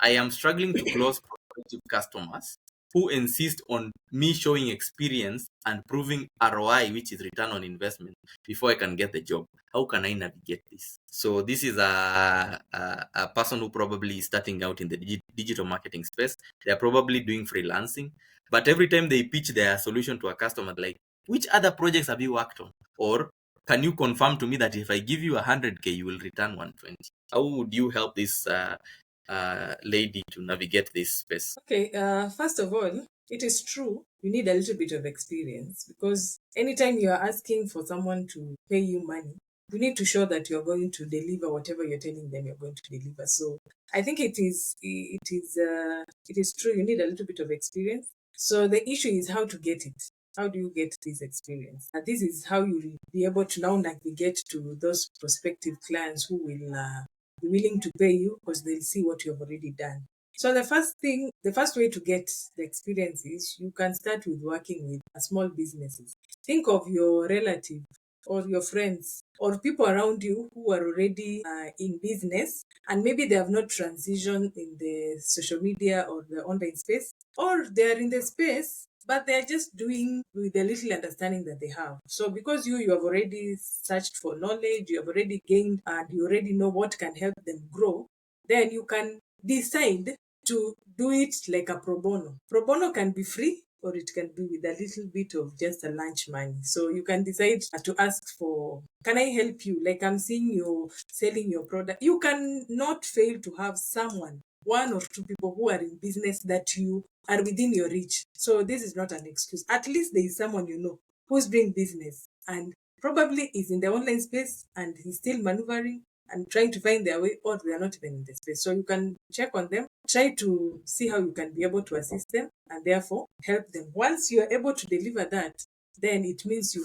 I am struggling to close prospective customers who insist on me showing experience and proving ROI, which is return on investment, before I can get the job. How can I navigate this? So this is a person who probably is starting out in the digital marketing space. They're probably doing freelancing, but every time they pitch their solution to a customer, like, which other projects have you worked on? Or can you confirm to me that if I give you 100K, you will return 120? How would you help this lady to navigate this space? Okay, first of all, it is true you need a little bit of experience because anytime you are asking for someone to pay you money, you need to show that you're going to deliver whatever you're telling them you're going to deliver. So I think it is true you need a little bit of experience. So the issue is how to get it. How do you get this experience? And this is how you will be able to now navigate to those prospective clients who will be willing to pay you because they'll see what you have already done. So the first way to get the experience is you can start with working with small businesses. Think of your relative or your friends or people around you who are already in business and maybe they have not transitioned in the social media or the online space, or they are in the space but they are just doing with the little understanding that they have. So because you have already searched for knowledge, you have already gained and you already know what can help them grow, then you can decide to do it like a pro bono. Pro bono can be free or it can be with a little bit of just a lunch money. So you can decide to ask for, can I help you? Like I'm seeing you selling your product. You can not fail to have someone, one or two people who are in business that you are within your reach. So this is not an excuse. At least there is someone you know who's doing business and probably is in the online space and he's still maneuvering and trying to find their way, or they are not even in the space. So you can check on them, try to see how you can be able to assist them and therefore help them. Once you are able to deliver that, then it means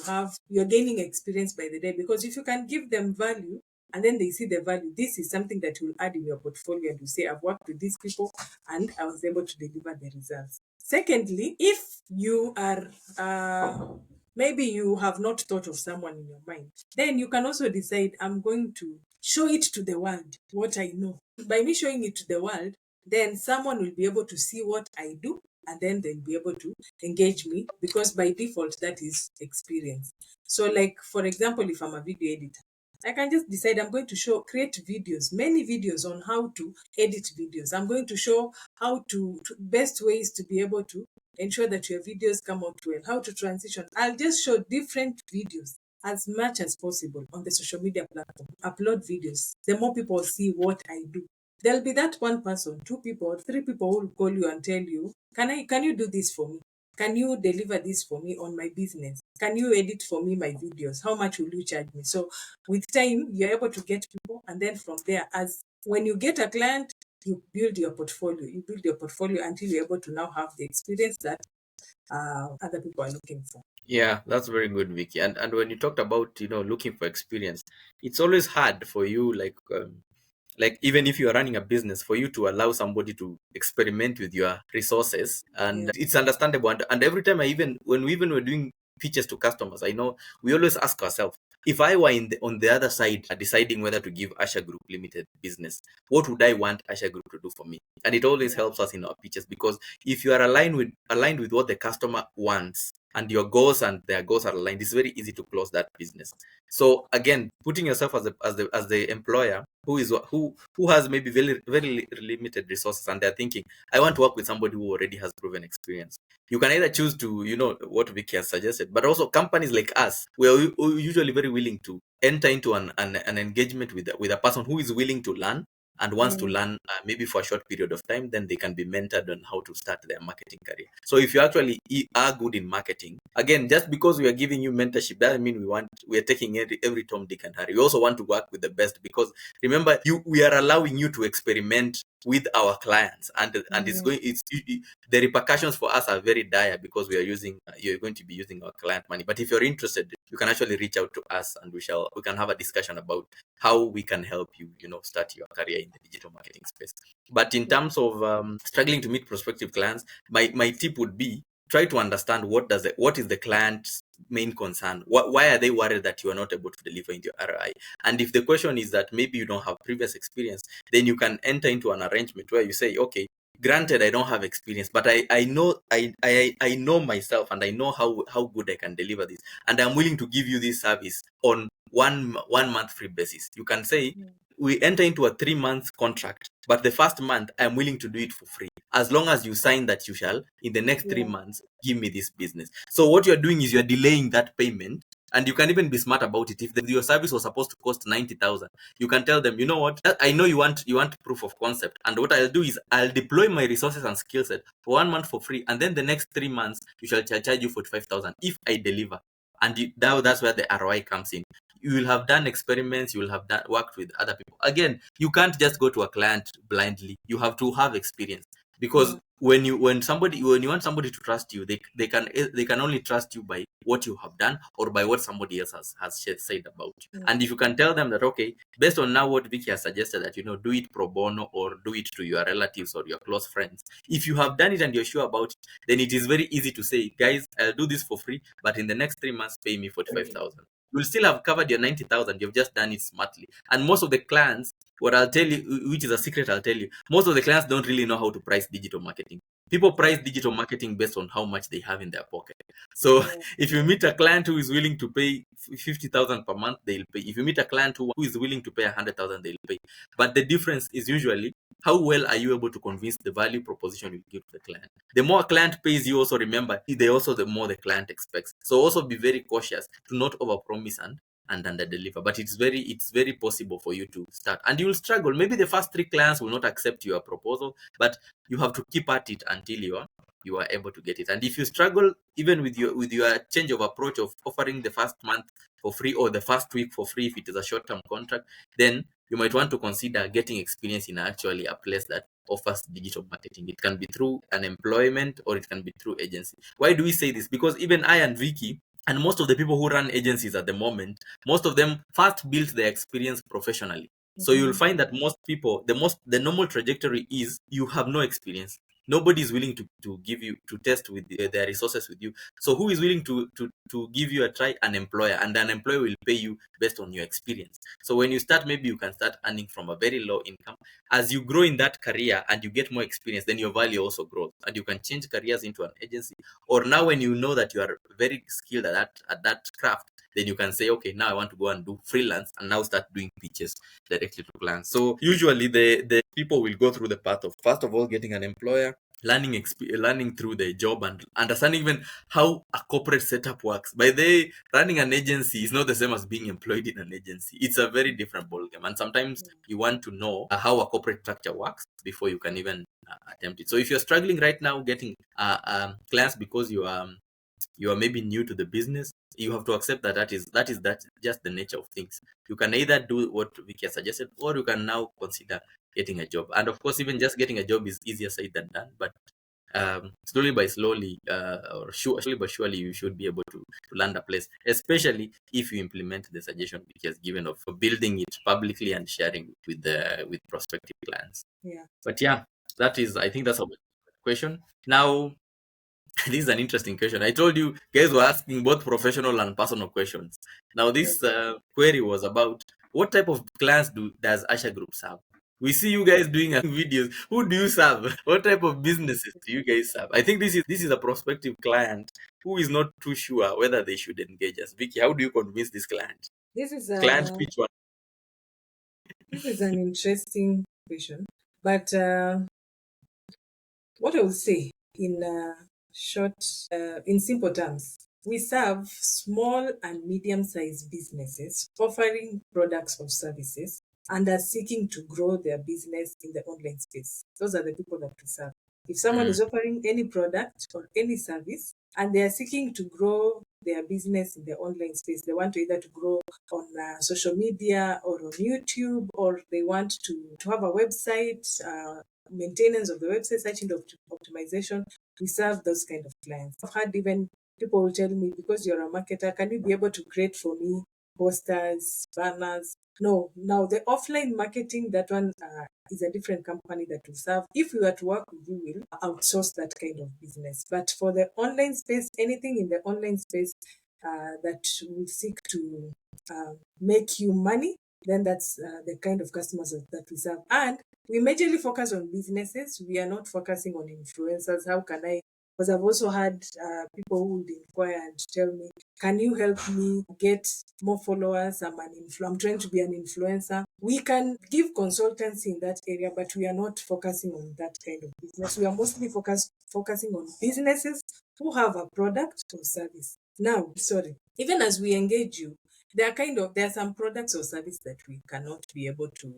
you're gaining experience by the day, because if you can give them value and then they see the value, this is something that you will add in your portfolio and you say, I've worked with these people and I was able to deliver the results. Secondly, if you are maybe you have not thought of someone in your mind, then you can also decide, I'm going to show it to the world what I know. By me showing it to the world, then someone will be able to see what I do and then they'll be able to engage me because by default that is experience. So like for example, if I'm a video editor, I can just decide I'm going to create videos, many videos on how to edit videos. I'm going to show how to best ways to be able to ensure that your videos come out well, how to transition. I'll just show different videos as much as possible on the social media platform. Upload videos. The more people see what I do, there'll be that one person, two people, three people who will call you and tell you, can you do this for me? Can you deliver this for me on my business? Can you edit for me my videos? How much will you charge me? So with time, you're able to get people. And then from there, as when you get a client, you build your portfolio. You build your portfolio until you're able to now have the experience that other people are looking for. Yeah, that's very good, Vicky. And when you talked about looking for experience, it's always hard for you, like even if you are running a business, for you to allow somebody to experiment with your resources, Yeah. and it's understandable. And every time when we even were doing pitches to customers, I know we always ask ourselves, if I were on the other side, deciding whether to give Asha Group Limited business, what would I want Asha Group to do for me? And it always Yeah. helps us in our pitches, because if you are aligned with what the customer wants, and your goals and their goals are aligned, it's very easy to close that business. So again, putting yourself as the employer who has maybe very limited resources, and they're thinking, I want to work with somebody who already has proven experience. You can either choose to, what Vicky has suggested, but also companies like us, we are usually very willing to enter into an engagement with a person who is willing to learn and wants to Mm. learn, maybe for a short period of time. Then they can be mentored on how to start their marketing career. So if you actually are good in marketing, again, just because we are giving you mentorship doesn't mean we are taking every Tom, Dick, and Harry. We also want to work with the best, because remember, we are allowing you to experiment with our clients, and Mm. the repercussions for us are very dire, because you're going to be using our client money. But if you're interested, you can actually reach out to us, and we can have a discussion about how we can help you, start your career in the digital marketing space. But in terms of struggling to meet prospective clients, my tip would be, try to understand what is the client's main concern? Why are they worried that you are not able to deliver in your ROI? And if the question is that maybe you don't have previous experience, then you can enter into an arrangement where you say, okay, granted I don't have experience, but I know I know myself, and I know how good I can deliver this, and I'm willing to give you this service on one month free basis. You can say, we enter into a 3 month contract, but the first month I'm willing to do it for free, as long as you sign that you shall in the next three Yeah. months give me this business. So what you're doing is you're delaying that payment. And you can even be smart about it. If your service was supposed to cost 90,000, you can tell them, you know what, I know you want proof of concept, and what I'll do is I'll deploy my resources and skill set for 1 month for free, and then the next 3 months you shall charge you 45,000 if I deliver. And that's where the ROI comes in. You will have done experiments, you will have worked with other people. Again, you can't just go to a client blindly. You have to have experience, because Yeah. when you want somebody to trust you, they can only trust you by what you have done, or by what somebody else has said about you. Yeah. And if you can tell them that, okay, based on now what Vicky has suggested, that do it pro bono, or do it to your relatives or your close friends, if you have done it and you're sure about it, then it is very easy to say, guys, I'll do this for free, but in the next 3 months pay me 45,000. You'll still have covered your 90,000. You've just done it smartly. And most of the clients, what I'll tell you, which is a secret I'll tell you, most of the clients don't really know how to price digital marketing. People price digital marketing based on how much they have in their pocket. So Yeah. if you meet a client who is willing to pay 50,000 per month, they'll pay. If you meet a client who is willing to pay 100,000, they'll pay. But the difference is usually, how well are you able to convince the value proposition you give to the client? The more a client pays you, also remember, the more the client expects. So also be very cautious to not overpromise and under deliver. But it's very possible for you to start, and you'll struggle. Maybe the first three clients will not accept your proposal, but you have to keep at it until you are able to get it. And if you struggle, even with your change of approach of offering the first month for free, or the first week for free if it is a short-term contract, then you might want to consider getting experience in actually a place that offers digital marketing. It can be through an employment, or it can be through agency. Why do we say this? Because even I and Vicky, and most of the people who run agencies at the moment, most of them first built their experience professionally. So you'll Mhm. find that most people, the normal trajectory is, you have no experience. Nobody is willing to give you, to test with their resources with you. So who is willing to give you a try? An employer, and an employer will pay you based on your experience. So when you start, maybe you can start earning from a very low income. As you grow in that career and you get more experience, then your value also grows, and you can change careers into an agency. Or now, when you know that you are very skilled at that craft, then you can say, okay, now I want to go and do freelance, and now start doing pitches directly to clients. So usually the people will go through the path of, first of all, getting an employer, learning through the job, and understanding even how a corporate setup works. By the way, running an agency is not the same as being employed in an agency. It's a very different ballgame, and sometimes you want to know how a corporate structure works before you can even attempt it. So if you're struggling right now getting clients because you are maybe new to the business, you have to accept that just the nature of things. You can either do what Vicky has suggested, or you can now consider getting a job. And of course, even just getting a job is easier said than done. But slowly by slowly, slowly but surely, you should be able to land a place, especially if you implement the suggestion Vicky has given of building it publicly and sharing with prospective clients. Yeah. But yeah, I think that's a question. Now, this is an interesting question. I told you guys were asking both professional and personal questions. Now, Yeah. this query was about, what type of clients does Asha Group serve? We see you guys doing videos. Who do you serve? What type of businesses do you guys serve? I think this is a prospective client who is not too sure whether they should engage us. Vicky, how do you convince this client? This is Client a pitch one. this is an interesting question, but what I would say in short, in simple terms, we serve small and medium-sized businesses offering products or services and are seeking to grow their business in the online space. Those are the people that we serve. If someone Mm, is offering any product or any service and they are seeking to grow their business in the online space, they want to either to grow on social media or on YouTube, or they want to have a website, maintenance of the website, search engine optimization. We serve those kind of clients. I've had even people will tell me, because you're a marketer, can you be able to create for me posters, banners? No, now the offline marketing, that one is a different company that will serve. If we were to work with you, will outsource that kind of business. But for the online space, anything in the online space, that will seek to make you money, then that's the kind of customers that we serve. And we majorly focus on businesses. We are not focusing on influencers. How can I? Because I've also had people who would inquire and tell me, can you help me get more followers? I'm trying to be an influencer. We can give consultancy in that area, but we are not focusing on that kind of business. We are mostly focusing on businesses who have a product or service. Now, sorry, even as we engage you, there are some products or service that we cannot be able to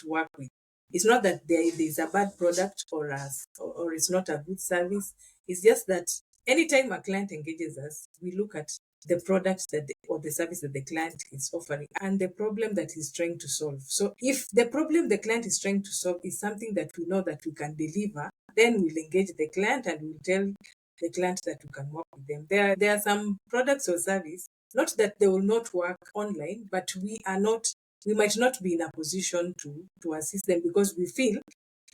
work with. It's not that there's a bad product or it's not a good service. It's just that anytime a client engages us, we look at the product or the service that the client is offering and the problem that he's trying to solve. So if the problem the client is trying to solve is something that we know that we can deliver, then we'll engage the client and we'll tell the client that we can work with them. There are some products or service, not that they will not work online, but we might not be in a position to assist them because we feel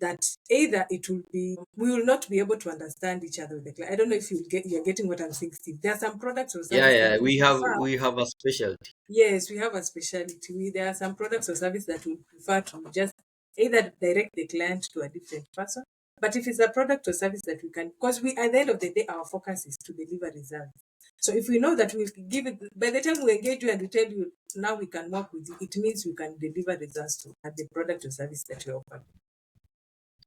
that either we will not be able to understand each other with the client. I don't know if you're getting what I'm saying, Steve. There are some products or Yeah, service that yeah, we prefer. we have a specialty. Yes, we have a specialty. There are some products or service that we prefer to just either direct the client to a different person. But if it's a product or service that we can, because we at the end of the day, our focus is to deliver results. So if we know that we'll give it, by the time we engage you and we tell you now we can work with you, it means we can deliver results to at the product or service that we offer.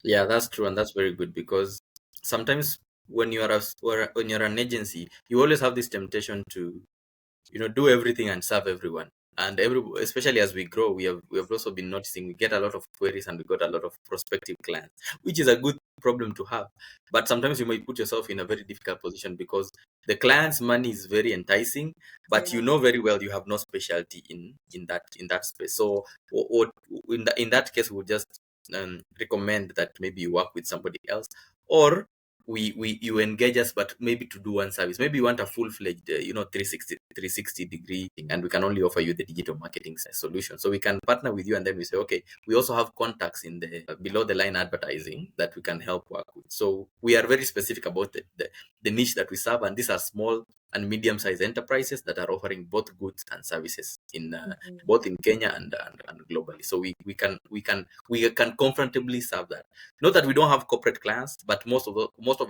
Yeah, that's true, and that's very good because sometimes when when you're an agency, you always have this temptation to do everything and serve everyone. And especially as we grow, we have also been noticing we get a lot of queries and we got a lot of prospective clients, which is a good problem to have. But sometimes you might put yourself in a very difficult position because the client's money is very enticing, but you Yeah. know very well you have no specialty in that space. So in that case, we would just recommend that maybe you work with somebody else, or you engage us, but maybe to do one service. Maybe you want a full-fledged 360 degree thing, and we can only offer you the digital marketing solution. So we can partner with you, and then we say, okay, we also have contacts in the below the line advertising that we can help work with. So we are very specific about the niche that we serve, and these are small and medium-sized enterprises that are offering both goods and services in Mhm. both in Kenya and globally. So we can comfortably serve that. Not that we don't have corporate clients, but most of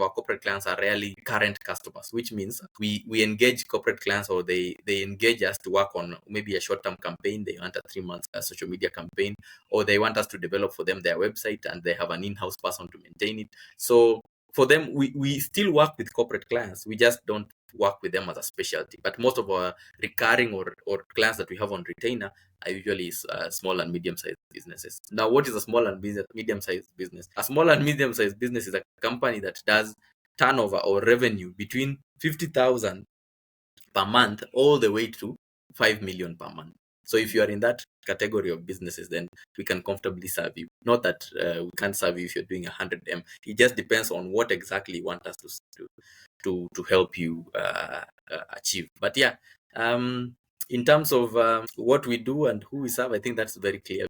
our corporate clients are rarely current customers, which means we engage corporate clients, or they engage us to work on maybe a short-term campaign. They want a 3 month social media campaign, or they want us to develop for them their website, and they have an in-house person to maintain it. So for them, we still work with corporate clients. We just don't work with them as a specialty. But most of our recurring or clients that we have on retainer are usually small and medium-sized businesses. Now, what is a small and medium-sized business? A small and medium-sized business is a company that does turnover or revenue between 50,000 per month all the way to 5 million per month. So if you are in that category of businesses, then we can comfortably serve you. Not that we can't serve you if you're doing 100M. It just depends on what exactly you want us to help you achieve. But yeah, in terms of what we do and who we serve, I think that's very clear.